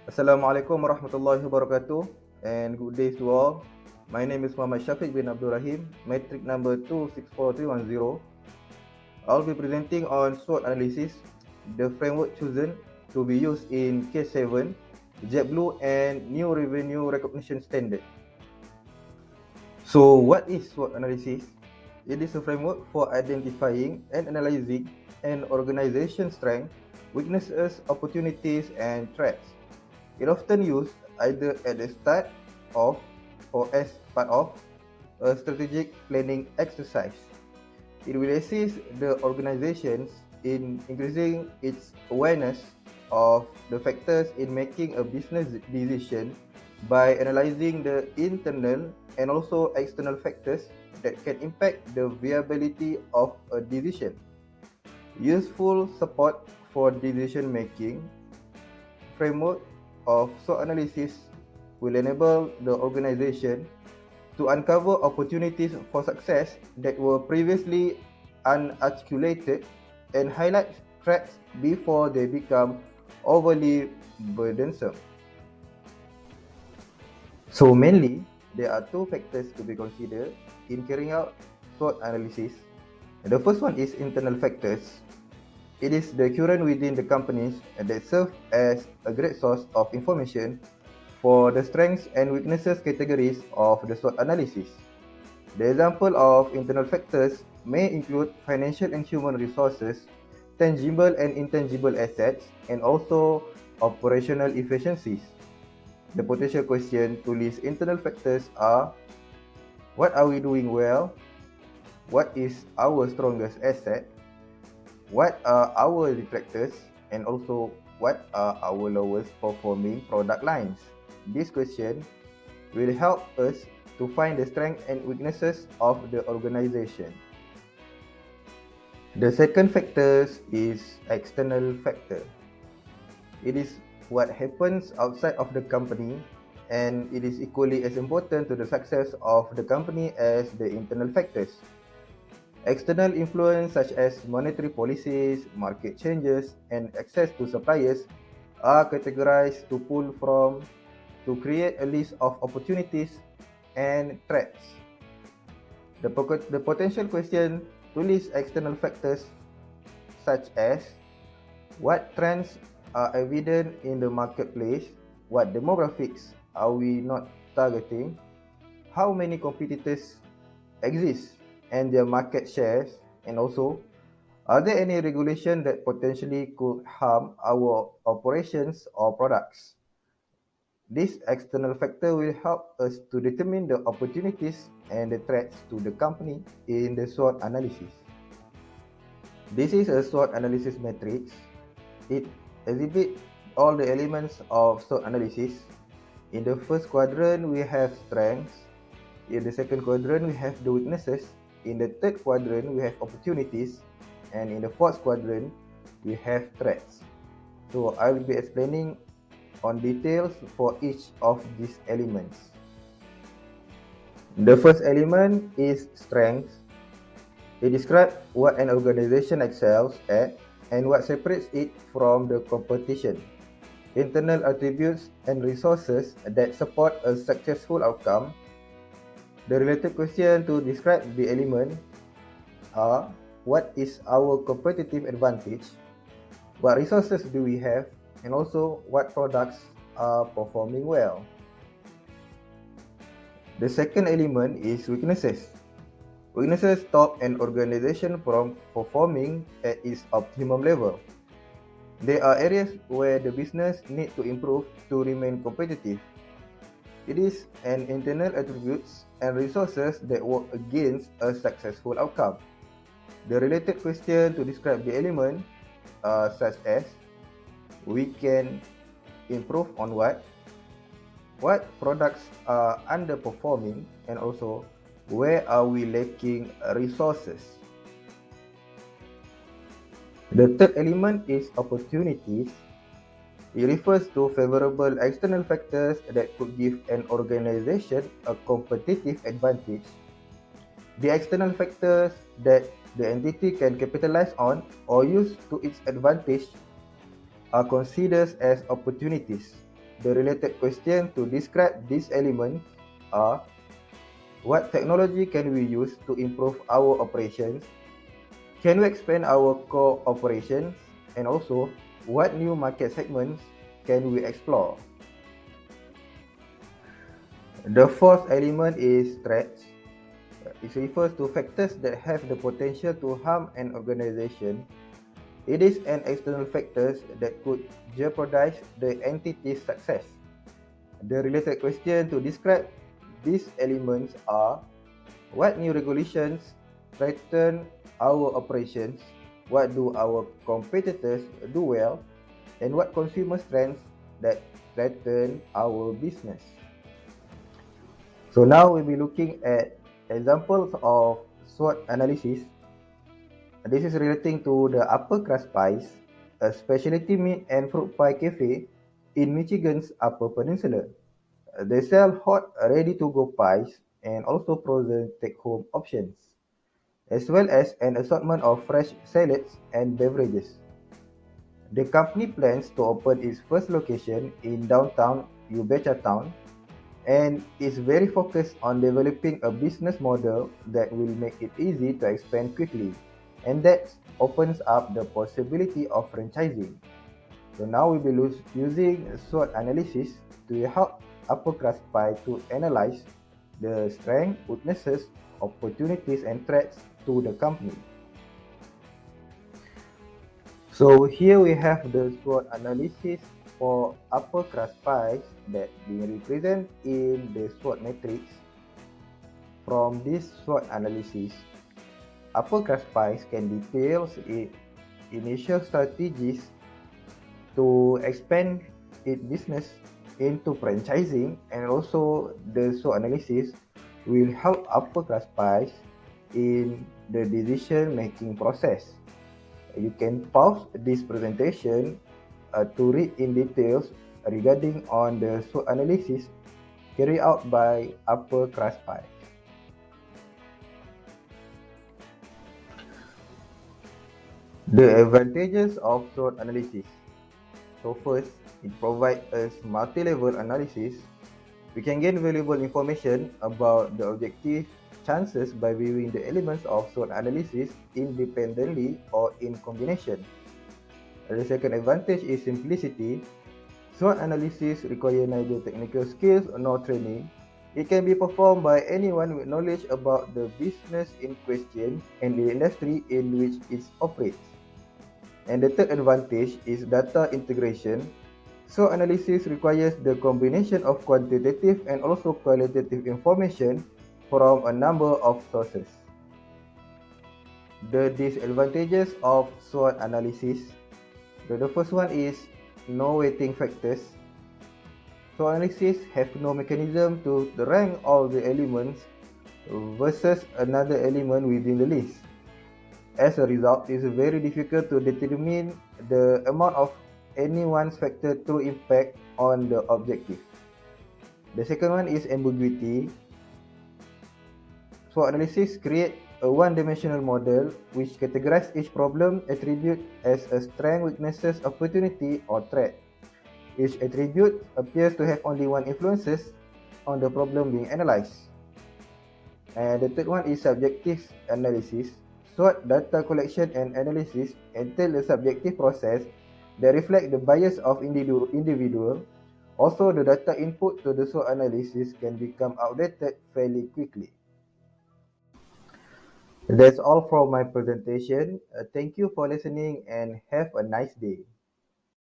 Assalamualaikum warahmatullahi wabarakatuh and good day to all. My name is Muhammad Shafiq bin Abdul Rahim, metric number 264310. I'll be presenting on SWOT analysis, the framework chosen to be used in Case 7, JetBlue and New Revenue Recognition Standard. So what is SWOT analysis? It is a framework for identifying and analyzing an organization's strengths, weaknesses, opportunities, and threats. It often used either at the start of or as part of a strategic planning exercise. It will assist the organizations in increasing its awareness of the factors in making a business decision by analyzing the internal and also external factors that can impact the viability of a decision. Useful support for decision making framework of SWOT analysis will enable the organization to uncover opportunities for success that were previously unarticulated and highlight threats before they become overly burdensome. So mainly, there are two factors to be considered in carrying out SWOT analysis. The first one is internal factors. It is the current within the companies that serve as a great source of information for the strengths and weaknesses categories of the SWOT analysis. The example of internal factors may include financial and human resources, tangible and intangible assets, and also operational efficiencies. The potential question to list internal factors are: what are we doing well? What is our strongest asset? What are our detractors? And also, what are our lowest performing product lines? This question will help us to find the strengths and weaknesses of the organization. The second factor is external factor. It is what happens outside of the company, and it is equally as important to the success of the company as the internal factors. External influence such as monetary policies, market changes, and access to suppliers are categorized to pull from to create a list of opportunities and threats. The potential question to list external factors such as: what trends are evident in the marketplace? What demographics are we not targeting? How many competitors exist and their market shares? And also, are there any regulation that potentially could harm our operations or products? This external factor will help us to determine the opportunities and the threats to the company in the SWOT analysis. This is a SWOT analysis matrix. It exhibits all the elements of SWOT analysis. In the first quadrant, we have strengths. In the second quadrant, we have the weaknesses. In the third quadrant, we have opportunities. And in the fourth quadrant, we have threats. So I will be explaining on details for each of these elements. The first element is strengths. It describes what an organization excels at and what separates it from the competition. Internal attributes and resources that support a successful outcome. The related question to describe the element are: what is our competitive advantage? What resources do we have? And also, what products are performing well? The second element is weaknesses. Weaknesses stop an organization from performing at its optimum level. There are areas where the business needs to improve to remain competitive. It is an internal attributes and resources that work against a successful outcome. The related question to describe the element are such as: we can improve on what products are underperforming, and also where are we lacking resources. The third element is opportunities. It refers to favorable external factors that could give an organization a competitive advantage. The external factors that the entity can capitalize on or use to its advantage are considered as opportunities. The related questions to describe these elements are: what technology can we use to improve our operations? Can we expand our core operations? And also, what new market segments can we explore? The fourth element is threats. It refers to factors that have the potential to harm an organization. It is an external factors that could jeopardize the entity's success. The related questions to describe these elements are: what new regulations threaten our operations? What do our competitors do well? And what consumer trends that threaten our business? So now we'll be looking at examples of SWOT analysis. This is relating to the Upper Crust Pies, a specialty meat and fruit pie cafe in Michigan's Upper Peninsula. They sell hot, ready-to-go pies and also frozen take-home options, as well as an assortment of fresh salads and beverages. The company plans to open its first location in downtown Ubecha Town and is very focused on developing a business model that will make it easy to expand quickly, and that opens up the possibility of franchising. So now we'll be using SWOT analysis to help Upper Crust Pie to analyze the strengths, weaknesses, opportunities, and threats to the company. So here we have the SWOT analysis for Upper Crust Pies that being represented in the SWOT matrix. From this SWOT analysis, Upper Crust Pies can detail its initial strategies to expand its business into franchising, and also the SWOT analysis will help Upper Crust Pies in the decision making process. You can pause this presentation to read in details regarding on the SWOT analysis carried out by Upper Crust Pie. The advantages of SWOT analysis. So first, it provides us multi-level analysis. We can gain valuable information about the objective chances by viewing the elements of SWOT analysis independently or in combination. The second advantage is simplicity. SWOT analysis requires neither technical skills nor training. It can be performed by anyone with knowledge about the business in question and the industry in which it operates. And the third advantage is data integration. SWOT analysis requires the combination of quantitative and also qualitative information from a number of sources. The disadvantages of SWOT analysis. The first one is no weighting factors. SWOT analysis have no mechanism to rank all the elements versus another element within the list. As a result, it is very difficult to determine the amount of anyone's factor true impact on the objective. The second one is ambiguity. SWOT analysis create a one-dimensional model which categorizes each problem attribute as a strength, weaknesses, opportunity, or threat. Each attribute appears to have only one influences on the problem being analyzed. And the third one is subjective analysis. SWOT data collection and analysis entail a subjective process that reflect the bias of individual. Also, the data input to the SWOT analysis can become outdated fairly quickly. That's all from my presentation. Thank you for listening and have a nice day.